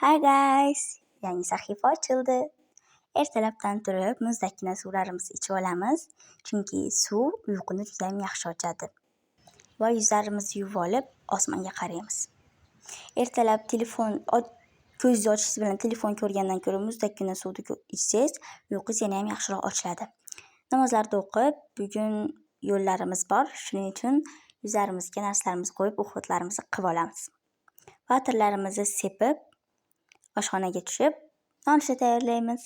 Hi guys! Yangi sahifa ochildi. Ertalabdan turib muzdakkina suvlarimizni ichib olamiz, chunki suv uyquni juda ham yaxshi ochadi. Va yuzlarimizni yuvib olib, osmonga qaraymiz. Ertalab ko'zingizni ochishingiz bilan telefon ko'rgandan ko'ra muzdakkina suvni ichsangiz, uyqungiz yana ham yaxshiroq ochiladi. Namozlarni o'qib, bugun yo'llarimiz bor, shuning uchun yuzlarimizga narsalarimizni qo'yib, o'qitlarimizni qilib olamiz. Va atirlarimizni sepib, oshxonaga tushib, nonushta tayyorlaymiz.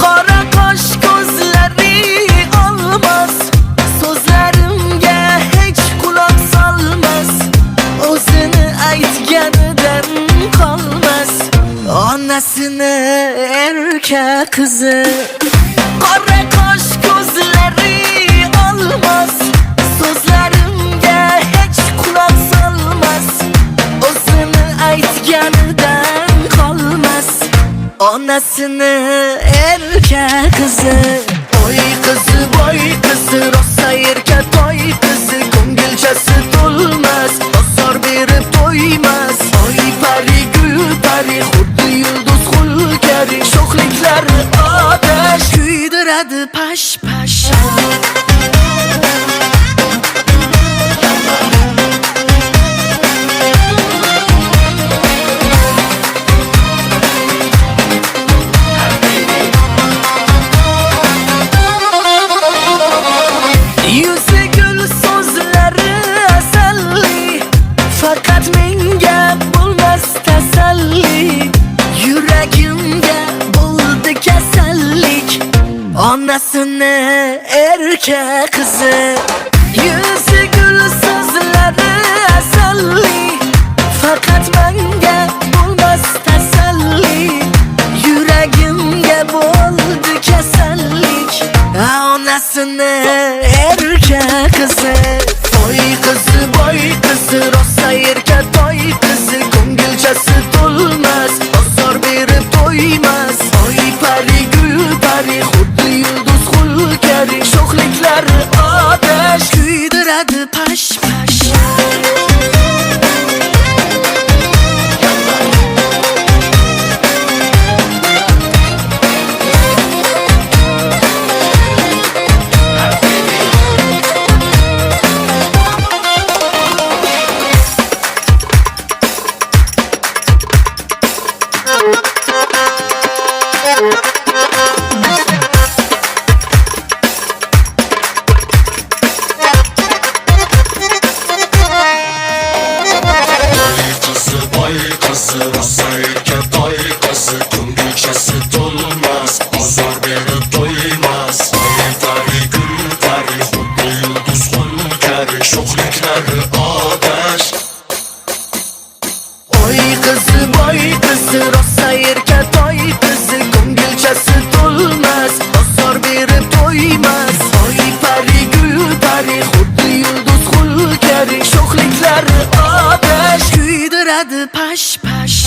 Qora qosh ko'zlari olmas, so'zlarimga hech quloq solmas, o'zini aytganidan qolmas, onasini erka qizi. Qora qosh ko'zlari olmas, so'zlarimga hech quloq solmas, o'zini aytganidan qolmas, onasini erka qizi. Oy qizi, voy qizi, rosa erka toy qizi, ko'ngilchasi to'lmas, bozor berib to'ymas. Oy pari gul pari, xuddi yulduz xulkari, sho'xliklari otash kuydiradi pash pash. Yuzi gul, so'zlari asalli, faqat menga bo'lmas tasalli. Yuragimga bo'ldi kasallik, onasini erka qizi. Yuzi gul, so'zlari asalli, faqat menga bo'lmas tasalli. Yuragimga bo'ldi kasallik, onasini erka qizi. Voy qizi, voy qizi, rosa erka toy qizi, ko'ngilchasi to'lmas, bozor berib to'ymas. Oy pari gul pari, xuddi yulduz xulkari, sho'xliklari otash kuydiradi pash pash. Oy qizi, voy qizi, rosa erka toy qizi, ko'ngilchasi to'lmas, bozor berib to'ymas. Oy pari gul pari, xuddi yulduz xulkari, sho'xliklari otash kuydiradi pash pash.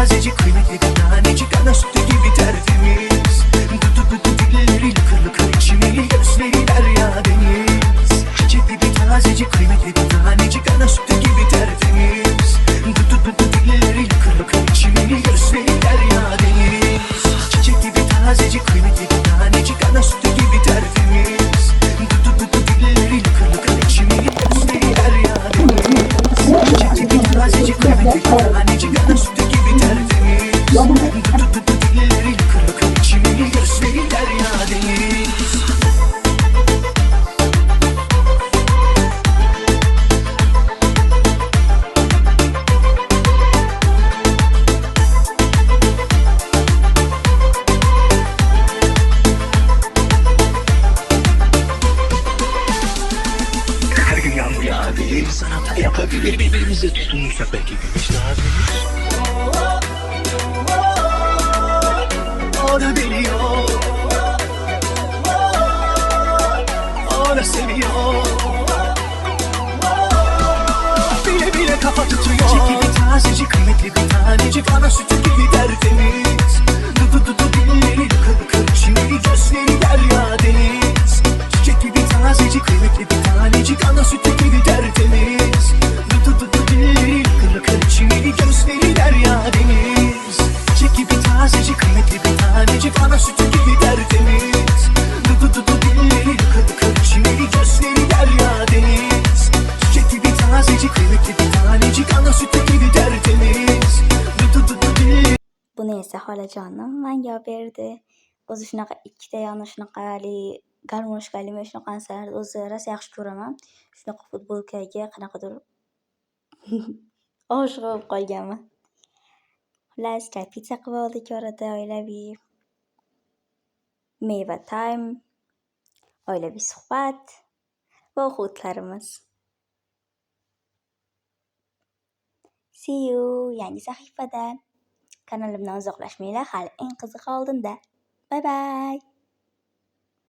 Tazecik kıymetli bir tanecik, ana sütü gibi tertemiz. Dilleri lıkır lıkır içimi, gözleri derya deniz. Çiçekli bir tazecik kıymetli bir tanecik, ana sütü gibi tertemiz. Dilleri lıkır lıkır içimi, gözleri derya deniz. Çiçekli bir tazecik kıymetli bir tanecik, ana sütü gibi tertemiz. Dilleri lıkır lıkır içimi, gözleri derya deniz. Çiçekli bir tazecik kıymetli bir tanecik, ana sütü gibi tertemiz. Dilleri lıkır lıkır içimi, gözleri derya deniz. Sütteki güneş daha büyür. O da biliyor, o da seviyor. Bile bile kafa tutuyor. Çiçek gibi tazecik, kıymetli bir tanecik, ana sütü gibi tertemiz. Dudu dilleri lıkır lıkır, şimdi gözleri derya deniz. Çiçek gibi tazecik, kıymetli bir tanecik, ana sütü gibi tertemiz. Dudu dilleri lıkır lıkır, şimdi gözleri derya deniz. Çiçek gibi tazecik, kıymetli bir tanecik, ana sütü gibi tertemiz. Dudu dilleri lıkır lıkır, şimdi gözleri derya deniz. Çiçek gibi tazecik, kıymetli bir tanecik, ana sütü gibi tertemiz. Dudu dilleri. Buni esa xolajonim menga olib berdi. O'zi shunaqa ikkita yana shunaqali garmoshkali men shunaqa narsalarni o'zi rosa yaxshi ko'raman. Shunaqa futbolkaga qanaqadir oshiq bo'lib qolganman. Xullas, choy pitsa qilib oldik orada oilaviy. Meva time, oilaviy suhbat va o'quvchilarimiz. See you yangi sahifada. Kanalimdan uzoqlashmanglar, hali eng qizig'i oldinda. Bye bye.